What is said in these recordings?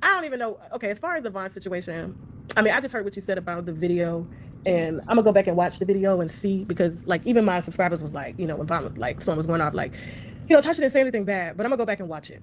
I don't even know. Okay, as far as the Von situation, I mean, I just heard what you said about the video, and I'm gonna go back and watch the video and see, because like even my subscribers was like, when Von, like Storm was going off, like, Tasha didn't say anything bad, but I'm gonna go back and watch it.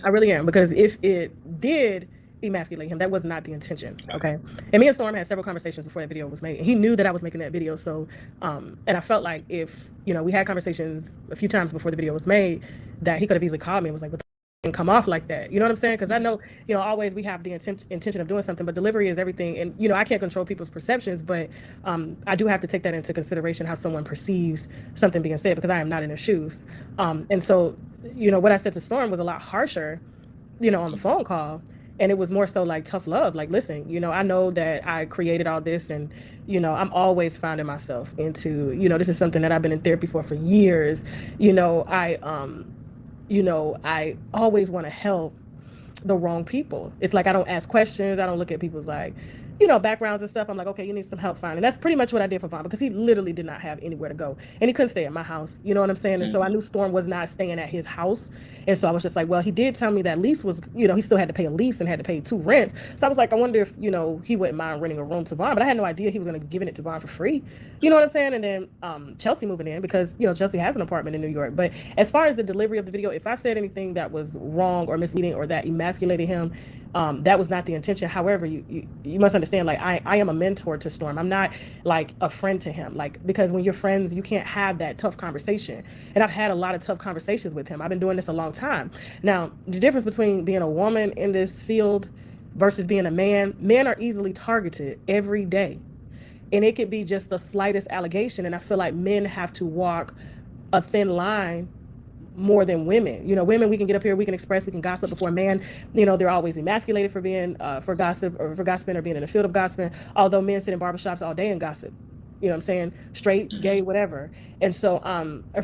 I really am, because if it did emasculate him, that was not the intention. Okay. And me and Storm had several conversations before that video was made. He knew that I was making that video. So and I felt like if we had conversations a few times before the video was made, that he could have easily called me and was like, what the and come off like that, you know what I'm saying? Because I know, always we have the intention of doing something, but delivery is everything. And I can't control people's perceptions, but I do have to take that into consideration, how someone perceives something being said, because I am not in their shoes. And so what I said to Storm was a lot harsher, on the phone call. And it was more so like tough love. Like, listen, I know that I created all this, and, I'm always finding myself into, this is something that I've been in therapy for years. I always want to help the wrong people. It's like I don't ask questions. I don't look at people's backgrounds and stuff. I'm like, okay, you need some help finding. That's pretty much what I did for Von, because he literally did not have anywhere to go, and he couldn't stay at my house. You know what I'm saying? And so I knew Storm was not staying at his house, and so I was just like, well, he did tell me that lease was, he still had to pay a lease and had to pay 2 rents. So I was like, I wonder if he wouldn't mind renting a room to Von, but I had no idea he was going to be giving it to Von for free. You know what I'm saying? And then Chelsea moving in, because Chelsea has an apartment in New York. But as far as the delivery of the video, if I said anything that was wrong or misleading or that emasculated him, that was not the intention. However, you must understand, like, I am a mentor to Storm. I'm not like a friend to him, like, because when you're friends, you can't have that tough conversation. And I've had a lot of tough conversations with him. I've been doing this a long time. Now, the difference between being a woman in this field versus being a man, men are easily targeted every day. And it could be just the slightest allegation. And I feel like men have to walk a thin line more than women. Women, we can get up here, we can express, we can gossip. Before man, they're always emasculated for being for gossip, or for gossiping, or being in the field of gossiping, although men sit in barbershops all day and gossip. You know what I'm saying? Straight, gay, whatever. And so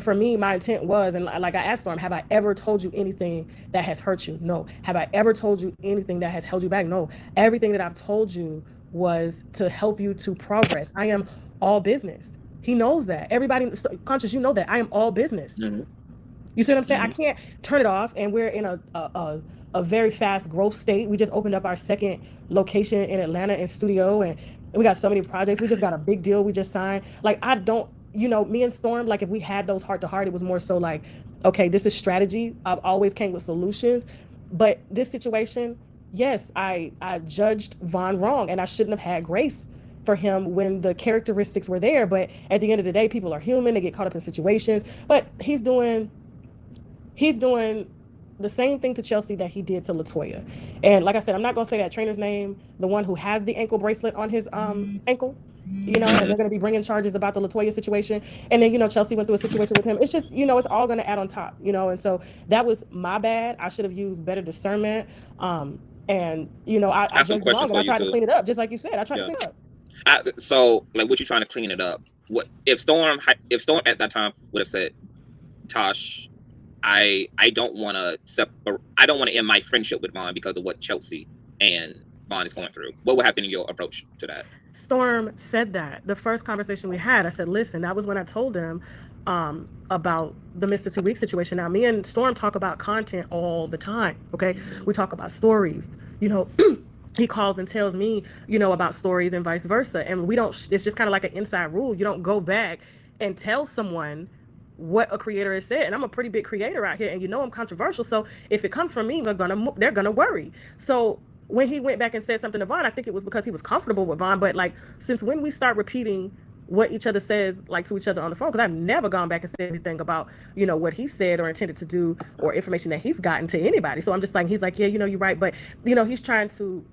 for me, my intent was, and like I asked Storm, have I ever told you anything that has hurt you? No. Have I ever told you anything that has held you back? No. Everything that I've told you was to help you to progress. I am all business. He knows that. Everybody, Consciouz, you know that. I am all business. You see what I'm saying? I can't turn it off, and we're in a very fast growth state. We just opened up our 2nd location in Atlanta in studio, and we got so many projects. We just got a big deal we just signed. Like, I don't, me and Storm, like, if we had those heart to heart, it was more so like, okay, this is strategy. I've always came with solutions. But this situation, yes, I judged Von wrong, and I shouldn't have had grace for him when the characteristics were there. But at the end of the day, people are human. They get caught up in situations. But he's doing the same thing to Chelsea that he did to Latoya. And like I said, I'm not going to say that trainer's name, the one who has the ankle bracelet on his ankle, and they're going to be bringing charges about the Latoya situation. And then, Chelsea went through a situation with him. It's just, it's all going to add on top, and so that was my bad. I should have used better discernment. And, I judged wrong, and I tried to clean it up. Just like you said, I tried to clean it up. So, like, what you trying to clean it up? What if Storm at that time would have said, Tosh, I don't want to end my friendship with Von because of what Chelsea and Von is going through. What would have been your approach to that? Storm said that. The first conversation we had, I said, listen, that was when I told him about the Mr. 2 Weeks situation. Now, me and Storm talk about content all the time, okay? We talk about stories, he calls and tells me, about stories and vice versa. And we don't, it's just kind of like an inside rule. You don't go back and tell someone what a creator has said. And I'm a pretty big creator out here, and I'm controversial. So if it comes from me, they're gonna worry. So when he went back and said something to Von, I think it was because he was comfortable with Von. But like, since when we start repeating what each other says, like, to each other on the phone, because I've never gone back and said anything about, what he said or intended to do, or information that he's gotten to anybody. So I'm just like, he's like, yeah, you're right. But, he's trying to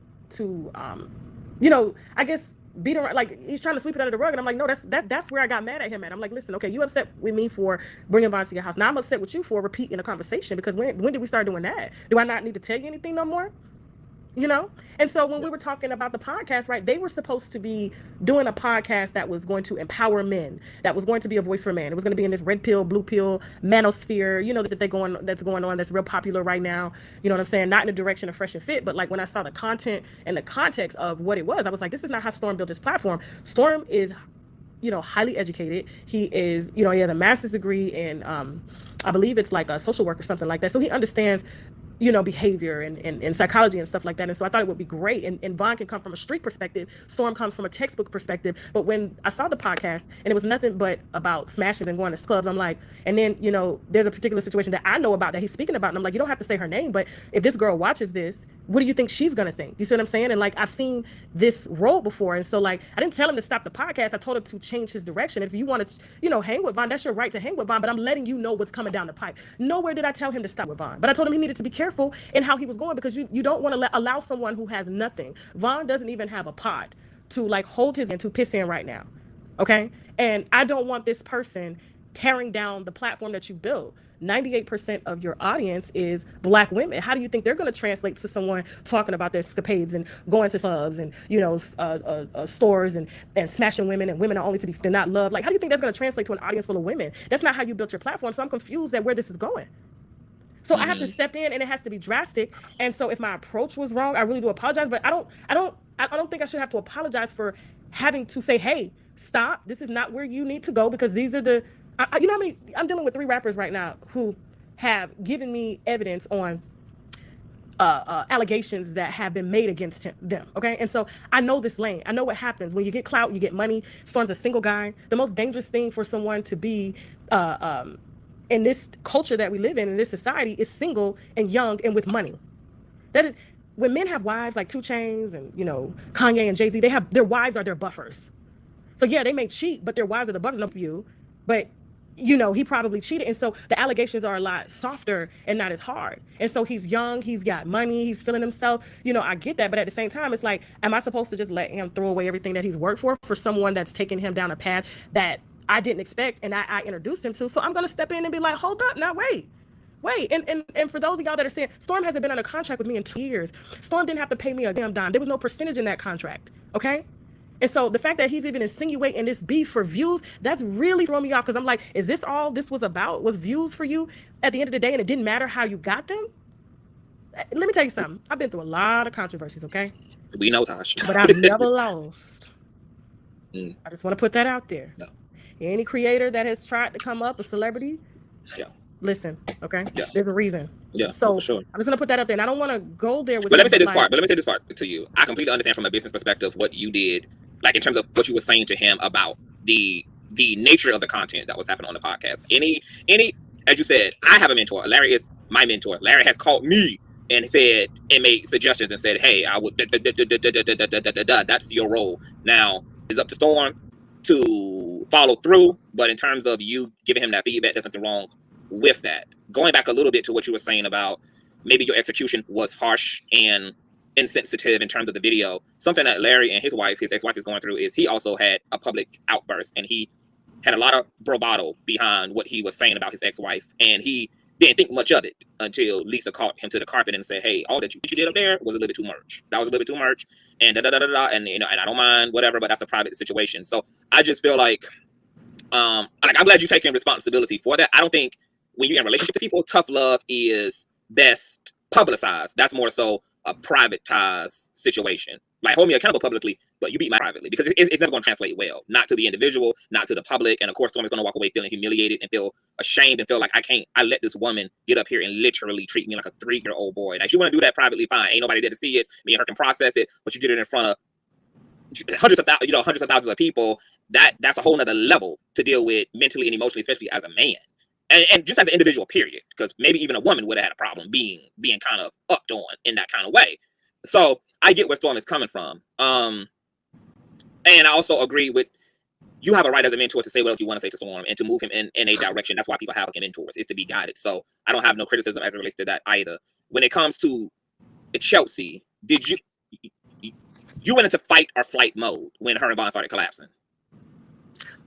I guess, beat around, like, he's trying to sweep it under the rug. And I'm like, no, that's where I got mad at him at. I'm like, listen, okay, you upset with me for bringing Von to your house. Now I'm upset with you for repeating a conversation, because when did we start doing that? Do I not need to tell you anything no more? And so when we were talking about the podcast, right, they were supposed to be doing a podcast that was going to empower men, that was going to be a voice for men. It was going to be in this red pill, blue pill manosphere, that's going on, that's real popular right now. You know what I'm saying? Not in the direction of Fresh and Fit, but like, when I saw the content and the context of what it was, I was like, this is not how Storm built his platform. Storm is, highly educated. He is, he has a master's degree in, I believe it's like a social work or something like that. So he understands behavior and psychology and stuff like that. And so I thought it would be great. And Von can come from a street perspective. Storm comes from a textbook perspective. But when I saw the podcast and it was nothing but about smashes and going to clubs, I'm like, and then, there's a particular situation that I know about that he's speaking about. And I'm like, you don't have to say her name, but if this girl watches this, what do you think she's going to think? You see what I'm saying? And like, I've seen this role before. And so like, I didn't tell him to stop the podcast. I told him to change his direction. If you want to, hang with Von, that's your right to hang with Von, but I'm letting you know what's coming down the pipe. Nowhere did I tell him to stop with Von, but I told him he needed to be careful in how he was going, because you don't want to allow someone who has nothing. Von doesn't even have a pot to like hold his and to piss in right now. Okay. And I don't want this person tearing down the platform that you built. 98% of your audience is Black women. How do you think they're going to translate to someone talking about their escapades and going to clubs and, stores and smashing women, and women are only to be not loved? Like, how do you think that's going to translate to an audience full of women? That's not how you built your platform. So I'm confused at where this is going. So I have to step in, and it has to be drastic. And so if my approach was wrong, I really do apologize. But I don't think I should have to apologize for having to say, hey, stop. This is not where you need to go, because these are the, you know how many, I'm dealing with 3 rappers right now who have given me evidence on allegations that have been made against them. Okay. And so I know this lane. I know what happens when you get clout, you get money. Storm's a single guy. The most dangerous thing for someone to be, in this culture that we live in this society, is single and young and with money. That is, when men have wives like 2 Chainz and, Kanye and Jay-Z, their wives are their buffers. So yeah, they may cheat, but their wives are the buffers. No, you, but he probably cheated. And so the allegations are a lot softer and not as hard. And so he's young, he's got money, he's feeling himself. I get that. But at the same time, it's like, am I supposed to just let him throw away everything that he's worked for someone that's taking him down a path that I didn't expect and I introduced him to? So I'm going to step in and be like, hold up, now wait. And for those of y'all that are saying, Storm hasn't been on a contract with me in 2 years. Storm didn't have to pay me a damn dime. There was no percentage in that contract, okay? And so the fact that he's even insinuating this beef for views, that's really throwing me off, because I'm like, is this all this was about? Was views for you at the end of the day, and it didn't matter how you got them? Let me tell you something. I've been through a lot of controversies, okay? We know, Tosh. But I've never lost. I just want to put that out there. No. Any creator that has tried to come up, a celebrity, listen, okay? Yeah. There's a reason. Yeah, so for sure. I'm just gonna put that out there, and I don't want to go there with. But let me say this part to you. I completely understand from a business perspective what you did, like in terms of what you were saying to him about the nature of the content that was happening on the podcast. Any, as you said, I have a mentor. Larry is my mentor. Larry has called me and said and made suggestions and said, hey, I would that's your role. Now it's up to Storm to follow through, but in terms of you giving him that feedback, there's nothing wrong with that. Going back a little bit to what you were saying about maybe your execution was harsh and insensitive in terms of the video. Something that Larry and his ex-wife is going through is he also had a public outburst, and he had a lot of bravado behind what he was saying about his ex-wife, and he didn't think much of it until Lisa called him to the carpet and said, hey, all that you did up there was a little bit too much. That was a little bit too much, and and and I don't mind, whatever, but that's a private situation. So I just feel like I'm glad you're taking responsibility for that. I don't think when you're in a relationship with people, tough love is best publicized. That's more so a privatized situation. Like, hold me accountable publicly, but you beat me privately, because it's never going to translate well. Not to the individual, not to the public. And of course, Storm is going to walk away feeling humiliated and feel ashamed and feel like I let this woman get up here and literally treat me like a 3-year-old boy. Now, if you want to do that privately, fine. Ain't nobody there to see it. Me and her can process it, but you did it in front of hundreds of thousands of people. That's a whole nother level to deal with mentally and emotionally, especially as a man. And just as an individual, period, because maybe even a woman would have had a problem being kind of upped on in that kind of way. So I get where Storm is coming from. And I also agree with, you have a right as a mentor to say what you want to say to Storm and to move him in a direction. That's why people have mentors, is to be guided. So I don't have no criticism as it relates to that either. When it comes to Chelsea, did you went into fight or flight mode when her and Von started collapsing?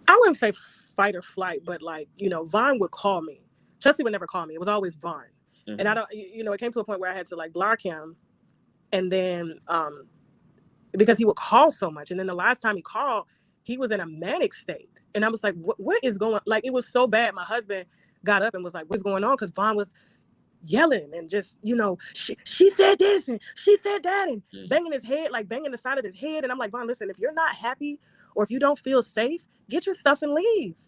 I wouldn't say fight or flight, but like, Von would call me. Chelsea would never call me. It was always Von. And I don't, it came to a point where I had to like block him. And then, because he would call so much. And then the last time he called, he was in a manic state. And I was like, what is going on? Like, it was so bad. My husband got up and was like, what's going on? Because Von was yelling and just, she said this and she said that, and banging his head, like banging the side of his head. And I'm like, Von, listen, if you're not happy or if you don't feel safe, get your stuff and leave.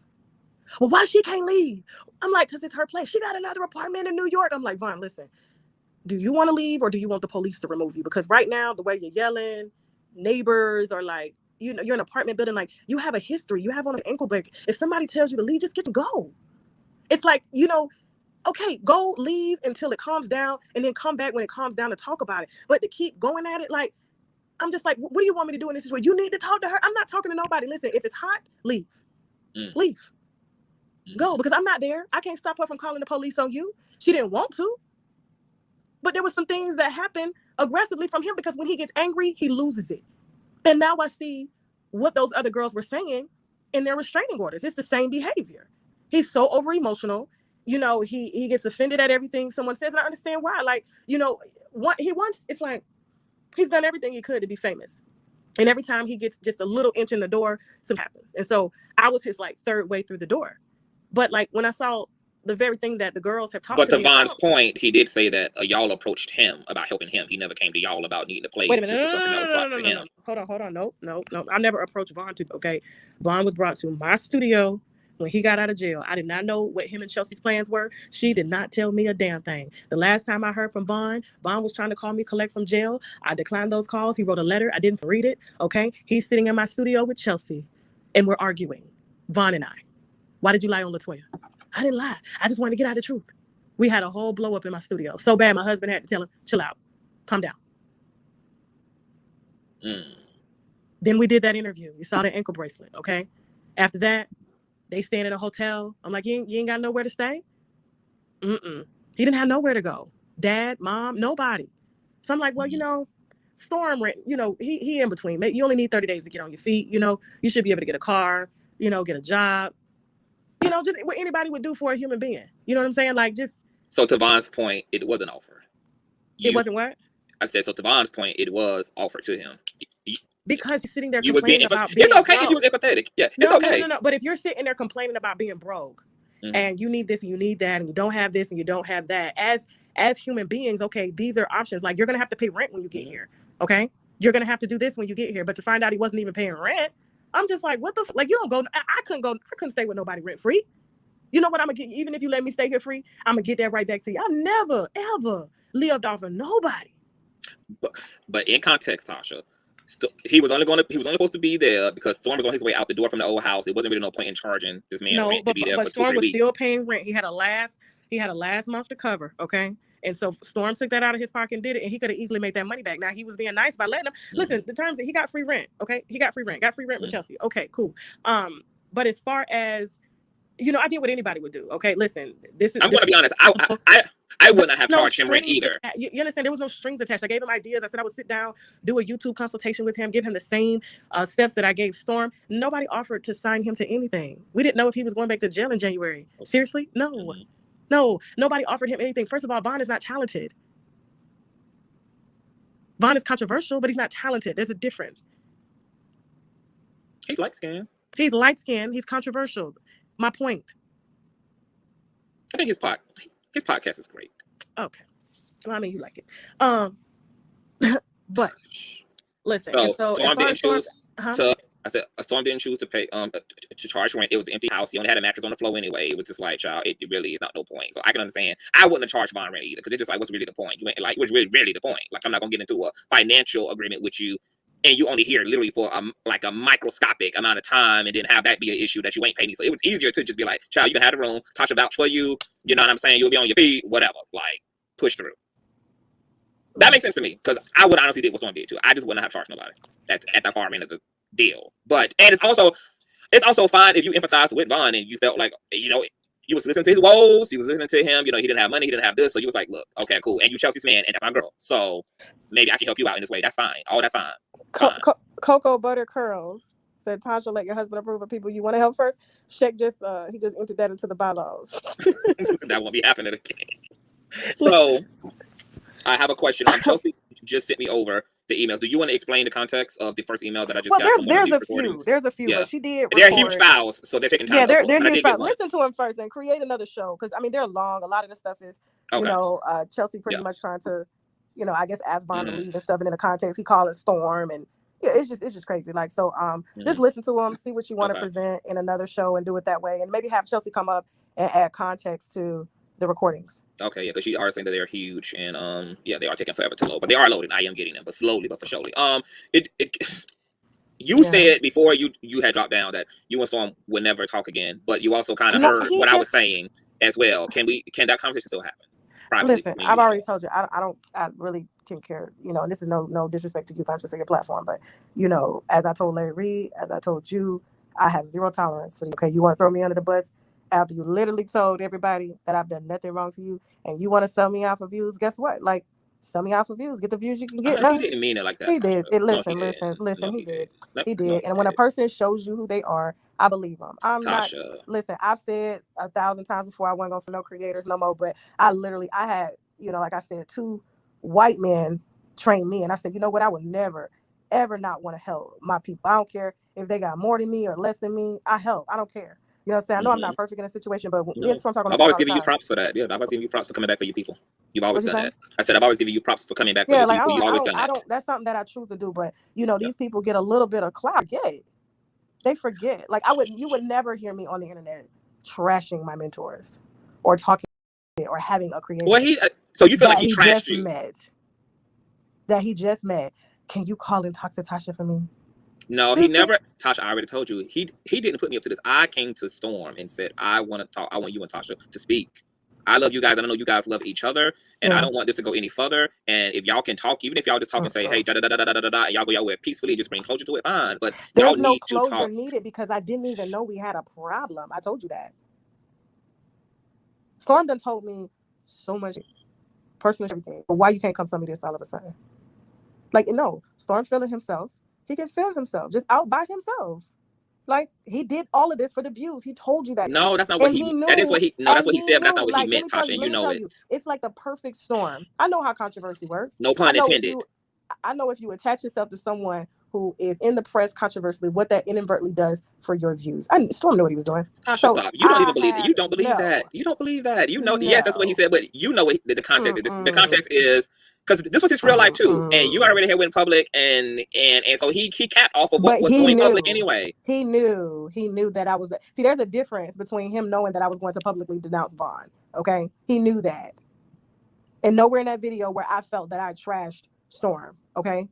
Well, why she can't leave? I'm like, because it's her place. She got another apartment in New York. I'm like, Von, listen, do you want to leave or do you want the police to remove you? Because right now, the way you're yelling, neighbors are like, you know, you're in an apartment building, like you have a history, you have on an ankle break. If somebody tells you to leave, just get to go. It's like, you know, okay, go leave until it calms down and then come back when it calms down to talk about it. But to keep going at it, like, I'm just like, what do you want me to do in this situation? You need to talk to her. I'm not talking to nobody. Listen, if it's hot, leave. Leave. Go, because I'm not there. I can't stop her from calling the police on you. She didn't want to. But there was some things that happened aggressively from him because when he gets angry, he loses it. And now I see what those other girls were saying in their restraining orders. It's the same behavior. He's so over emotional. You know, he gets offended at everything someone says. And I understand why. Like, you know, what he wants, it's like he's done everything he could to be famous. And every time he gets just a little inch in the door, something happens. And so I was his like third way through the door. But like when I saw the very thing that the girls have talked but to me Von's about, point, he did say that y'all approached him about helping him. He never came to y'all about needing a place. Wait a minute. This was something that was brought to him. Hold on. Nope. I never approached Vonn to, okay? Vonn was brought to my studio when he got out of jail. I did not know what him and Chelsea's plans were. She did not tell me a damn thing. The last time I heard from Vonn was trying to call me collect from jail. I declined those calls. He wrote a letter. I didn't read it, okay? He's sitting in my studio with Chelsea, and we're arguing, Vonn and I. Why did you lie on LaToya? I didn't lie. I just wanted to get out the truth. We had a whole blow up in my studio. So bad my husband had to tell him, chill out, calm down. Then we did that interview. You saw the ankle bracelet, okay? After that, they staying in a hotel. I'm like, you ain't got nowhere to stay? He didn't have nowhere to go. Dad, mom, nobody. So I'm like, well, you know, Storm, you know, he in between. You only need 30 days to get on your feet. You know, you should be able to get a car, you know, get a job. You know, just what anybody would do for a human being. You know what I'm saying? Like, just. So to Von's point, it was an offer. It wasn't what? I said, so to Von's point, it was offered to him. Because he's sitting there complaining about being It's okay broke. because you was empathetic. Yeah, it's okay. No. But if you're sitting there complaining about being broke and you need this and you need that and you don't have this and you don't have that, as human beings, okay, these are options. Like, you're going to have to pay rent when you get here, okay? You're going to have to do this when you get here. But to find out he wasn't even paying rent, I'm just like, what the like, you don't go. I couldn't stay with nobody rent free. You know what I'm going to get? Even if you let me stay here free, I'm going to get that right back to you. I never, ever lived off of nobody. But in context, Tasha, he was only supposed to be there because Storm was on his way out the door from the old house. It wasn't really no point in charging this man rent to be there for 2 Storm 3 was weeks. still paying rent. He had a last month to cover, okay? And so Storm took that out of his pocket and did it, and he could have easily made that money back. Now, he was being nice by letting him. Listen, the terms that he got free rent, okay? He got free rent with Chelsea. Okay, cool. But as far as, you know, I did what anybody would do. Okay, listen, I'm going to be honest. I would not have charged him rent either. You understand? There was no strings attached. I gave him ideas. I said I would sit down, do a YouTube consultation with him, give him the same steps that I gave Storm. Nobody offered to sign him to anything. We didn't know if he was going back to jail in January. Seriously? No. No, nobody offered him anything. First of all, Vonn is not talented. Vonn is controversial, but he's not talented. There's a difference. He's light-skinned. He's light-skinned. He's controversial. My point. I think his podcast is great. Okay. Well, I mean, you like it. But listen. So Storm didn't choose to. I said Storm didn't choose to pay to charge rent. It was an empty house. He only had a mattress on the floor anyway. It was just like, child, it really is not no point. So I can understand. I wouldn't have charged Vonn rent either because it's just like, what's really the point? You ain't like, what's really the point? Like, I'm not gonna get into a financial agreement with you, and you only here literally for a microscopic amount of time, and then have that be an issue that you ain't paying me. So it was easier to just be like, child, you can have the room. Tasha vouch for you. You know what I'm saying? You'll be on your feet. Whatever. Like, push through. That makes sense to me because I would honestly did what Storm did too. I just wouldn't have charged nobody at that far end of the deal. But and it's also fine if you empathize with Vonn and you felt like, you know, you was listening to his woes, you was listening to him, you know, he didn't have money, he didn't have this, so you was like, look, okay, cool, and you Chelsea's man and that's my girl, so maybe I can help you out in this way. That's fine. Oh, that's fine. Cocoa Butter Curls said, Tasha, let your husband approve of people you want to help first. Sheck he just entered that into the bylaws. That won't be happening again. So I have a question. Chelsea just sent me over the emails. Do you want to explain the context of the first email that I just got? There's a few, yeah. But she did. They're huge files, so they're taking time. Yeah, they're huge files. Listen to them first and create another show because I mean they're long. A lot of the stuff is, you know, Chelsea pretty much trying to, you know, I guess ask Vonn to leave and stuff, and in the context he called it Storm, and yeah, it's just crazy. Like so, just listen to them, see what you want to present in another show, and do it that way, and maybe have Chelsea come up and add context to the recordings. Okay, yeah, because she are saying that they're huge, and yeah, they are taking forever to load, but they are loading. I am getting them, but slowly, but for surely. You said before you had dropped down that you and Storm would never talk again, but you also kind of heard what I was saying as well. Can that conversation still happen? Privately, listen, I've already told you, I really can care, and this is no disrespect to you, Consciouz, or your platform, but as I told Larry Reed, as I told you, I have zero tolerance for you. Okay, you want to throw me under the bus after you literally told everybody that I've done nothing wrong to you, and you want to sell me out for views? Guess what? Like, sell me out for views, get the views you can get. He didn't mean it like that. He did. Listen, he did. He did. And when a person shows you who they are, I believe them. I'm not. Listen, I've said 1,000 times before, I wasn't going for no creators no more. But I had, like I said, 2 white men train me, and I said, you know what? I would never, ever not want to help my people. I don't care if they got more than me or less than me. I help. I don't care. You know what I'm saying? I know I'm not perfect in a situation, but I've always given you props for that. Yeah, I've always given you props for coming back for your people. You've always done that. I said I've always given you props for coming back for your people. You've always done that. That's something that I choose to do. But these people get a little bit of clout. They forget. Like you would never hear me on the internet trashing my mentors or talking or having a creator. Well, so you feel like he trashed you? That he just met. Can you call and talk to Tasha for me? No, he never. Tasha, I already told you. He didn't put me up to this. I came to Storm and said, I want to talk. I want you and Tasha to speak. I love you guys. I know you guys love each other, and I don't want this to go any further. And if y'all can talk, even if y'all just talk and say, hey, da da da da da da da, y'all go y'all way peacefully, just bring closure to it, fine. But there's no closure needed because I didn't even know we had a problem. I told you that. Storm done told me so much personal everything. But why you can't come tell me this all of a sudden? Like, no, Storm feeling himself. He can feel himself just out by himself. Like, he did all of this for the views. He told you that. No, that's not what he knew. That is what he. No, that's what he said. But that's not what he meant, Tasha. And you know it. It's like the perfect storm. I know how controversy works. No pun intended. I know if you attach yourself to someone who is in the press controversially, what that inadvertently does for your views. Storm knew what he was doing. Tasha, stop. You don't even believe that. You don't believe that. You don't believe that. You know, yes, that's what he said, but you know what the context is. The context is because this was his real life too, and you already had went public, and so he capped off of what was going public anyway. He knew that I was. See, there's a difference between him knowing that I was going to publicly denounce Von'Rhe. Okay, he knew that, and nowhere in that video where I felt that I trashed Storm. Okay.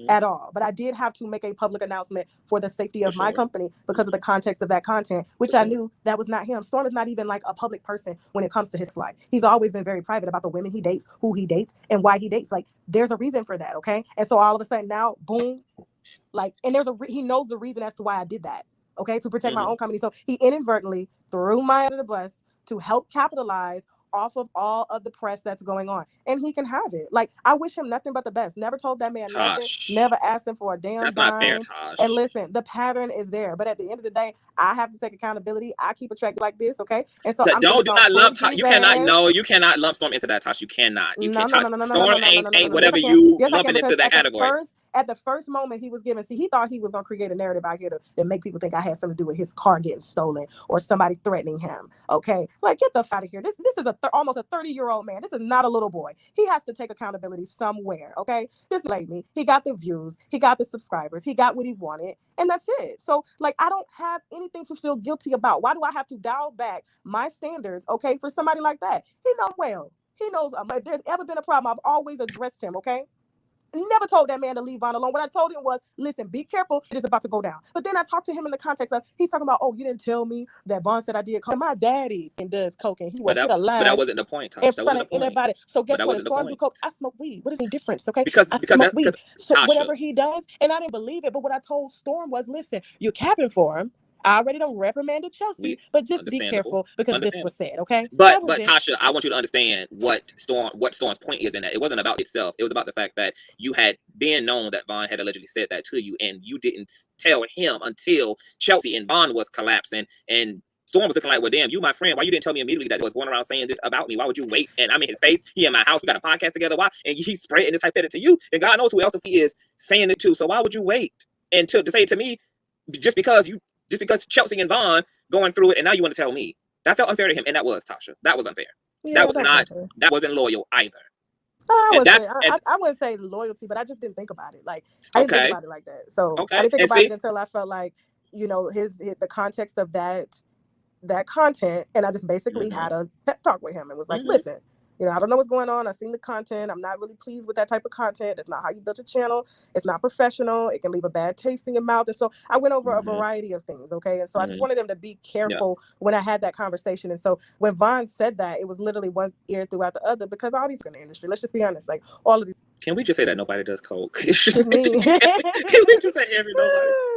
At all. But I did have to make a public announcement for the safety of my company because of the context of that content, which I knew that was not him. Storm is not even like a public person when it comes to his life. He's always been very private about the women he dates, who he dates, and why he dates. Like, there's a reason for that, okay? And so all of a sudden now, boom, like, and he knows the reason as to why I did that, okay? To protect my own company. So he inadvertently threw my under the bus to help capitalize off of all of the press that's going on, and he can have it. Like, I wish him nothing but the best. Never told that man nothing. Never asked him for a damn That's dime. Not fair, Tosh. And listen, the pattern is there, but at the end of the day, I have to take accountability. I keep a track like this, okay? And so do not lump. You cannot lump Storm into that, Tosh. You cannot. You can't. Storm ain't whatever you lumping into that category. At the first moment he was given, he thought he was going to create a narrative out here to make people think I had something to do with his car getting stolen or somebody threatening him. Okay, like, get the f out of here. This is almost a 30-year-old man. This is not a little boy. He has to take accountability somewhere. Okay, this lady, he got the views, he got the subscribers, he got what he wanted, and that's it. So, like, I don't have anything to feel guilty about. Why do I have to dial back my standards? Okay, for somebody like that, he knows well. He knows if there's ever been a problem, I've always addressed him. Okay. Never told that man to leave Von'Rhe alone. What I told him was, listen, be careful. It is about to go down. But then I talked to him in the context of, he's talking about, oh, you didn't tell me that Von'Rhe said I did coke. My daddy does coke, and he was hit a line. But that wasn't the point, Tosh. In front of anybody. So guess what? As Storm do coke, I smoke weed. What is the difference? Okay, because I smoke weed. So whatever he does, and I didn't believe it. But what I told Storm was, listen, you're capping for him. I already done reprimanded Chelsea, but just be careful because this was said, okay? But Tasha, I want you to understand what Storm's point is in that. It wasn't about itself. It was about the fact that you had been known that Von'Rhe had allegedly said that to you, and you didn't tell him until Chelsea and Von'Rhe was collapsing, and Storm was looking like, well, damn, you my friend. Why you didn't tell me immediately that it was going around saying it about me? Why would you wait? And I'm in his face. He in my house. We got a podcast together. Why? And he's spreading this hypothetical to you, and God knows who else he is saying it to. So why would you wait and to say it to me just because Chelsea and Von'Rhe going through it, and now you want to tell me? That felt unfair to him, and that was, Tasha. That was unfair. Yeah, that wasn't loyal either. I wouldn't say loyalty, but I just didn't think about it. Like, I didn't think about it like that. So I didn't think about it until I felt like, the context of that that content, and I just basically had a pep talk with him and was like, listen, you know, I don't know what's going on. I've seen the content. I'm not really pleased with that type of content. It's not how you build your channel. It's not professional. It can leave a bad taste in your mouth. And so I went over a variety of things. Okay. And so I just wanted him to be careful when I had that conversation. And so when Von said that, it was literally one ear throughout the other, because all these in the industry, let's just be honest, like all of these. Can we just say that nobody does coke? It's just me. Can we just say nobody does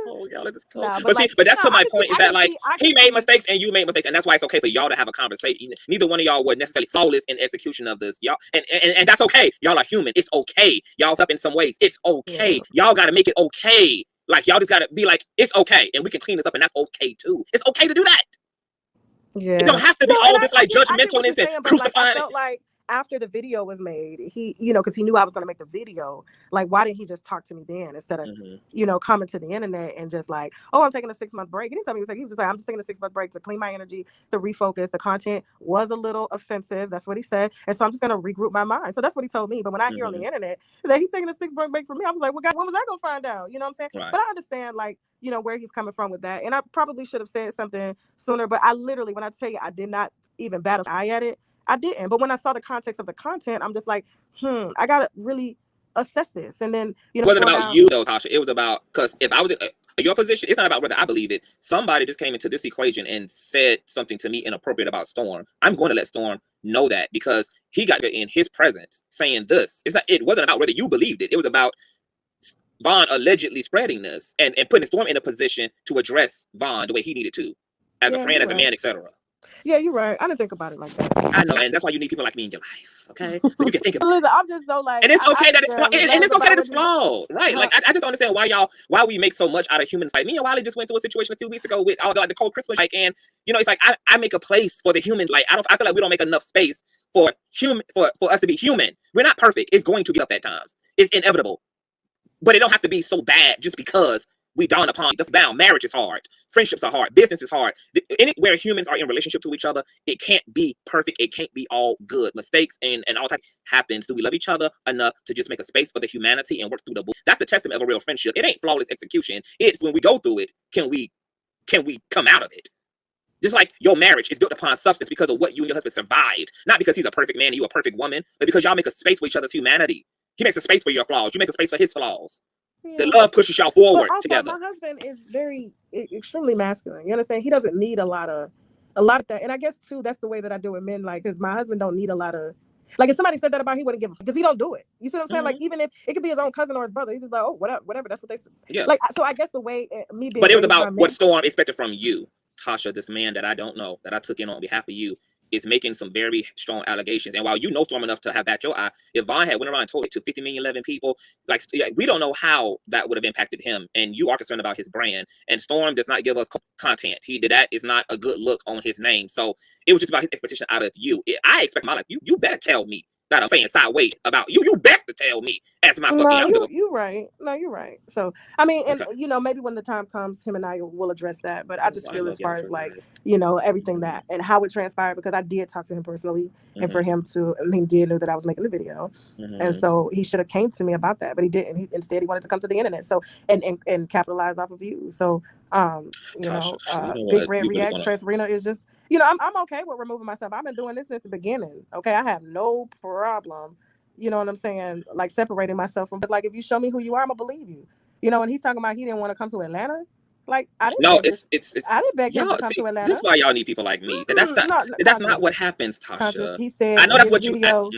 coke? Y'all just coke. Nah, but like, that's to my point, is that like he made see mistakes and you made mistakes, and that's why it's okay for y'all to have a conversation. Neither one of y'all were necessarily flawless in execution of this. Y'all and that's okay. Y'all are human. It's okay. Y'all up in some ways. It's okay. Y'all gotta make it okay. Like y'all just gotta be like, it's okay, and we can clean this up, and that's okay too. It's okay to do that. Yeah. It don't have to be all this like judgmentalness and crucifying. Like, I felt like after the video was made, he, you know, because he knew I was going to make the video, like, why didn't he just talk to me then instead of, you know, coming to the internet and just like, oh, I'm taking a 6-month break. He didn't tell me. He was just like, I'm just taking a 6-month break to clean my energy, to refocus. The content was a little offensive. That's what he said. And so I'm just going to regroup my mind. So that's what he told me. But when I hear on the internet that he's taking a 6-month break from me, I was like, well, God, when was I going to find out? You know what I'm saying? Right. But I understand, like, you know, where he's coming from with that. And I probably should have said something sooner, but I literally, when I tell you, I did not even bat an eye at it. I didn't. But when I saw the context of the content, I'm just like, I got to really assess this. And then, you know, it wasn't about you though, Tasha. It was about, because if I was in your position, it's not about whether I believe it. Somebody just came into this equation and said something to me inappropriate about Storm. I'm going to let Storm know that, because he got in his presence saying this. It wasn't about whether you believed it. It was about Von allegedly spreading this and putting Storm in a position to address Von the way he needed to, as a friend, as a man, etc. Yeah, you're right. I didn't think about it like that. I know, and that's why you need people like me in your life, okay? So you can think about it. Listen, I'm just so like, and it's okay that it's flawed, and it's okay that it's flawed, right? Like I just don't understand why we make so much out of humans. Like me and Wiley just went through a situation a few weeks ago with all the cold Christmas, like, and you know, it's like I make a place for the human. Like I feel like we don't make enough space for us to be human. We're not perfect. It's going to get up at times. It's inevitable, but it don't have to be so bad just because we dawn upon the bound. Marriage is hard. Friendships are hard. Business is hard. Anywhere humans are in relationship to each other, it can't be perfect. It can't be all good. Mistakes and all that happens. Do we love each other enough to just make a space for the humanity and work through the book? That's the testament of a real friendship. It ain't flawless execution. It's when we go through it, can we come out of it? Just like your marriage is built upon substance because of what you and your husband survived. Not because he's a perfect man and you a perfect woman, but because y'all make a space for each other's humanity. He makes a space for your flaws. You make a space for his flaws. Yeah. The love pushes y'all forward together. My husband is extremely masculine. You understand? He doesn't need a lot of that. And I guess too, that's the way that I do with men. Like, because my husband don't need a lot of, like, if somebody said that about him, he wouldn't give a, because he don't do it. You see what I'm saying? Like, even if it could be his own cousin or his brother, he's just like, oh, whatever. That's what they say. Yeah. Like, so I guess the way me being. But it was about what Storm expected from you, Tasha. This man that I don't know, that I took in on behalf of you, is making some very strong allegations. And while you know Storm enough to have that your eye, if Von had went around and told it to 50 million 11 people, like, we don't know how that would have impacted him. And you are concerned about his brand. And Storm does not give us content. That is not a good look on his name. So it was just about his expectation out of you. I expect my life. You better tell me that I'm saying sideways about you. You best to tell me as my fucking. You're right. No, you're right. So I mean, and you know, maybe when the time comes, him and I will address that. But I just feel as far as like, you know, everything that and how it transpired, because I did talk to him personally, and for him to, he did know that I was making the video, and so he should have came to me about that, but he didn't. Instead, he wanted to come to the internet, so and capitalize off of you. So you know, Big Red Reacts, Rena is just, you know, I'm okay with removing myself. I've been doing this since the beginning. Okay, I have no problem. You know what I'm saying? Like separating myself from, like, if you show me who you are, I'm gonna believe you. You know, and he's talking about he didn't want to come to Atlanta. Like, I didn't. No, it's I didn't beg him to come to Atlanta. This is why y'all need people like me. That's not what happens, Tasha. He said, I know that's what video,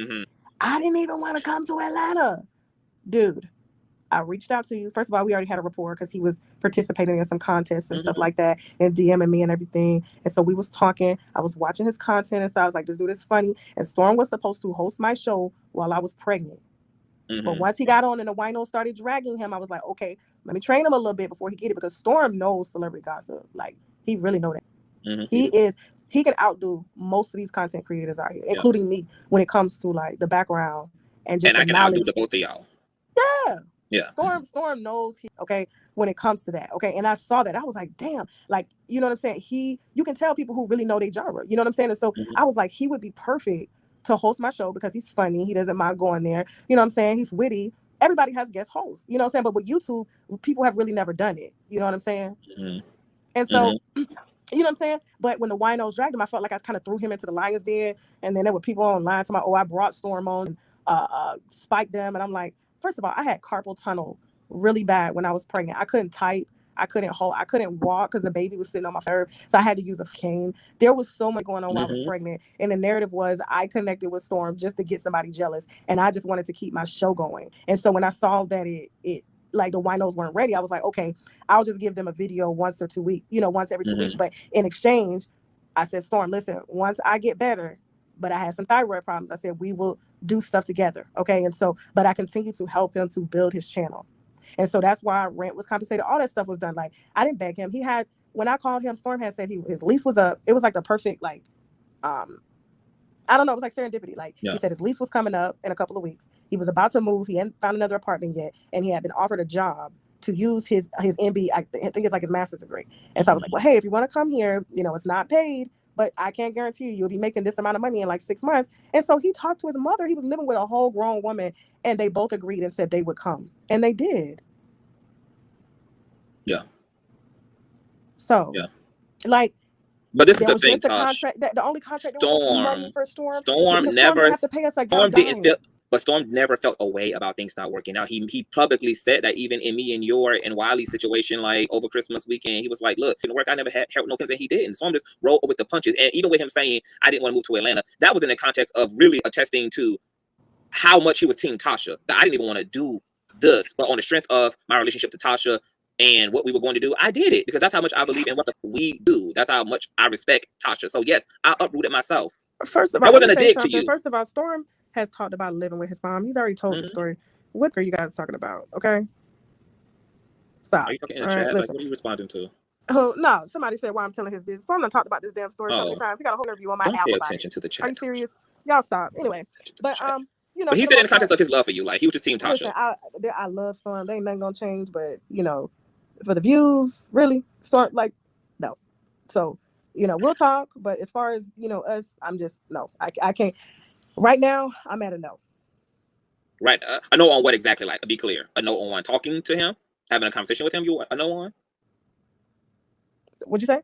I didn't even want to come to Atlanta, dude. I reached out to you. First of all, we already had a rapport because he was participating in some contests and stuff like that, and DMing me and everything. And so we was talking. I was watching his content, and so I was like, "This dude is funny." And Storm was supposed to host my show while I was pregnant. But once he got on and the wino started dragging him, I was like, "Okay, let me train him a little bit before he get it," because Storm knows celebrity gossip. Like, he really know that. He can outdo most of these content creators out here, including me, when it comes to like the background and just I can outdo the both of y'all. Yeah. Storm knows when it comes to that. Okay. And I saw that. I was like, damn, like, you know what I'm saying? You can tell people who really know their genre. You know what I'm saying? And so I was like, he would be perfect to host my show because he's funny. He doesn't mind going there. You know what I'm saying? He's witty. Everybody has guest hosts. You know what I'm saying? But with YouTube, people have really never done it. You know what I'm saying? And so You know what I'm saying? But when the winos dragged him, I felt like I kind of threw him into the lion's den. And then there were people online talking about, oh, I brought Storm on, spiked them. And I'm like, first of all, I had carpal tunnel really bad when I was pregnant. I couldn't type. I couldn't walk because the baby was sitting on my nerve. So I had to use a cane. There was so much going on while I was pregnant. And the narrative was I connected with Storm just to get somebody jealous. And I just wanted to keep my show going. And so when I saw that it like the winos weren't ready, I was like, okay, I'll just give them a video once or 2 weeks, once every 2 weeks. But in exchange, I said, Storm, listen, once I get better, but I had some thyroid problems, I said, we will do stuff together. Okay. And so, but I continue to help him to build his channel. And so that's why rent was compensated. All that stuff was done. Like, I didn't beg him. When I called him, Storm had said his lease was it was like the perfect, like, I don't know, it was like serendipity. Like, he said his lease was coming up in a couple of weeks. He was about to move. He hadn't found another apartment yet. And he had been offered a job to use his MB, I think it's like his master's degree. And so I was like, well, hey, if you want to come here, it's not paid, but I can't guarantee you'll be making this amount of money in like 6 months. And so he talked to his mother. He was living with a whole grown woman, and they both agreed and said they would come. And they did. Yeah. So, like, but this is the thing, Tosh. The only contract that was money for Storm never have to pay us like Storm didn't feel, but Storm never felt a way about things not working out. He publicly said that even in me and and Wiley's situation, like over Christmas weekend, he was like, look, it didn't work. I never had no feelings, and he didn't. Storm just rolled with the punches. And even with him saying I didn't want to move to Atlanta, that was in the context of really attesting to how much he was Team Tasha. That I didn't even want to do this, but on the strength of my relationship to Tasha and what we were going to do, I did it because that's how much I believe in what we do. That's how much I respect Tasha. So yes, I uprooted myself. First of all, I wasn't a dig to you. First of all, Storm has talked about living with his mom. He's already told the story. What are you guys talking about? Okay, stop. Are you talking in the chat? Like, what are you responding to? Oh no! Somebody said why I'm telling his business. Storm done talked about this damn story so many times. He got a whole interview on my app. Don't pay attention to the chat. Are you serious? Y'all stop. Anyway, but but he said in the context of his love for you, like he was just Team Tasha. Listen, I love Storm. There ain't nothing gonna change, but for the views, really, Storm, like, no. So, we'll talk, but as far as us, I'm just no. I can't. Right now, I'm at a no. Right, a no on what exactly? Like, be clear, a no on talking to him, having a conversation with him. You a no on? What'd you say?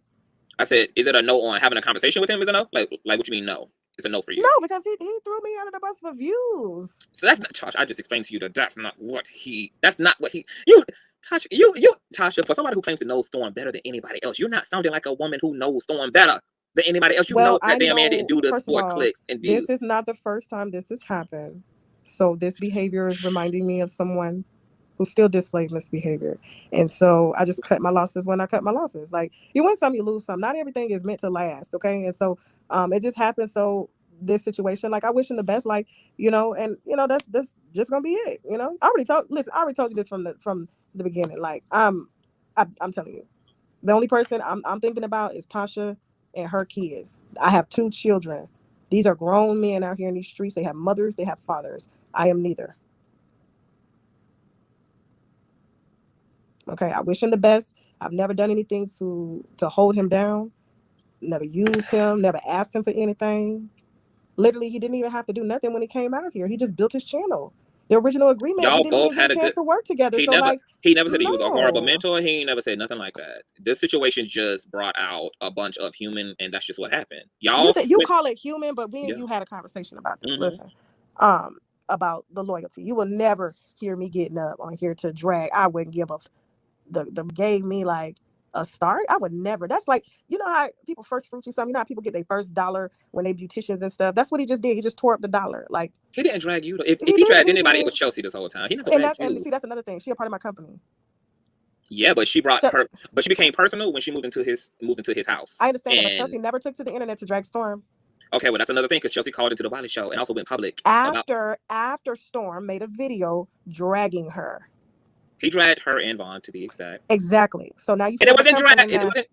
I said, is it a no on having a conversation with him? Is it a no? Like what you mean no? It's a no for you. No, because he threw me under the bus for views. So that's not Tasha. I just explained to you that that's not what he. Tasha, Tasha, for somebody who claims to know Storm better than anybody else, you're not sounding like a woman who knows Storm better than anybody else. You know that damn man didn't do this for clicks and views. This is not the first time this has happened. So this behavior is reminding me of someone who's still displaying this behavior. And so I just cut my losses when I cut my losses. Like, you win some, you lose some. Not everything is meant to last, okay? And so it just happened. So this situation, like, I wish him the best, like, and that's just gonna be it. I already told you this from the beginning. Like, I'm telling you, the only person I'm thinking about is Tasha and her kids. I have 2 children. These are grown men out here in these streets. They have mothers, they have fathers. I am neither. Okay, I wish him the best. I've never done anything to hold him down. Never used him, never asked him for anything. Literally, he didn't even have to do nothing when he came out here. He just built his channel. The original agreement, y'all we didn't both even had get a chance to work together. He never said he was a horrible mentor. He never said nothing like that. This situation just brought out a bunch of human, and that's just what happened. Y'all, you call it human, but we and you had a conversation about this. Listen, about the loyalty. You will never hear me getting up on here to drag. I wouldn't give up. The gave me like a start. I would never. That's like, how people first fruit you something. How people get their first dollar when they beauticians and stuff. That's what he just did. He just tore up the dollar. Like, he didn't drag you. If he dragged anybody, it was Chelsea this whole time. He never dragged you. And see, that's another thing. She a part of my company. Yeah, but she brought her. But she became personal when she moved into his house. I understand, but Chelsea never took to the internet to drag Storm. Okay, well, that's another thing because Chelsea called into the Wiley show and also went public after Storm made a video dragging her. He dragged her and Vaughn, to be exact. Exactly. So now you. And it wasn't drag. It wasn't.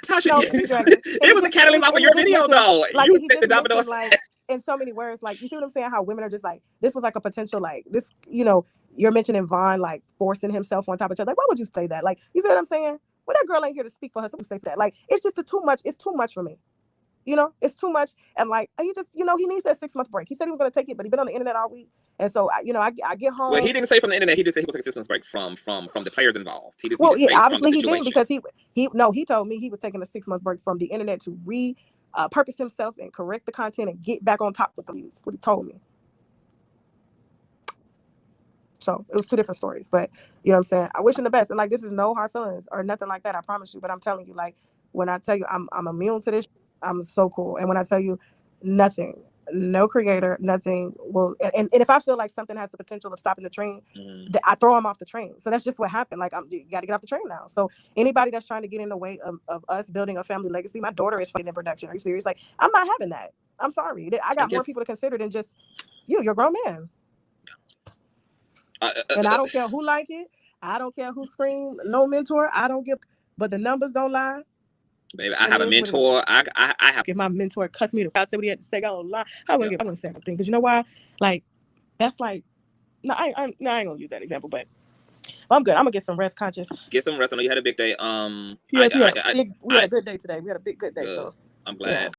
Tasha, no, it was a catalyst off of your video, though. Like, you said the domino. Like, in so many words, like, you see what I'm saying? How women are just like, this was like a potential, like, this. You're mentioning Vaughn like forcing himself on top of each other. Like, why would you say that? Like, you see what I'm saying? Well, that girl ain't here to speak for herself. Who says that? Like, it's just too much. It's too much for me. You know, it's too much. And like, he just, you know, he needs that 6-month break. He said he was going to take it, but he's been on the internet all week. And so, I get home. Well, he didn't say from the internet. He just said he was taking a 6 month break from the players involved. He just well, needed space obviously from the he didn't, situation. because he told me he was taking a 6-month break from the internet to purpose himself and correct the content and get back on top with the news. That's what he told me. So it was 2 different stories, but you know what I'm saying? I wish him the best. And like, this is no hard feelings or nothing like that. I promise you. But I'm telling you, like, when I tell you I'm immune to this, I'm so cool. And when I tell you nothing, no creator, nothing will. And if I feel like something has the potential of stopping the train, I throw him off the train. So that's just what happened. Like, you got to get off the train now. So anybody that's trying to get in the way of us building a family legacy, my daughter is fighting in production. Are you serious? Like, I'm not having that. I'm sorry. I got more people to consider than just you. You're a grown man. And I don't care who like it. I don't care who scream. No mentor. I don't give. But the numbers don't lie. Baby, I have a mentor. I have. If my mentor cussed me to I said what he had to say, I don't lie. I wouldn't say anything because you know why? Like, that's like, no, I ain't gonna use that example, but I'm good. I'm gonna get some rest, Conscious. Get some rest. I know you had a big day. Yes, we had a good day today. We had a good day. So I'm glad. Yeah.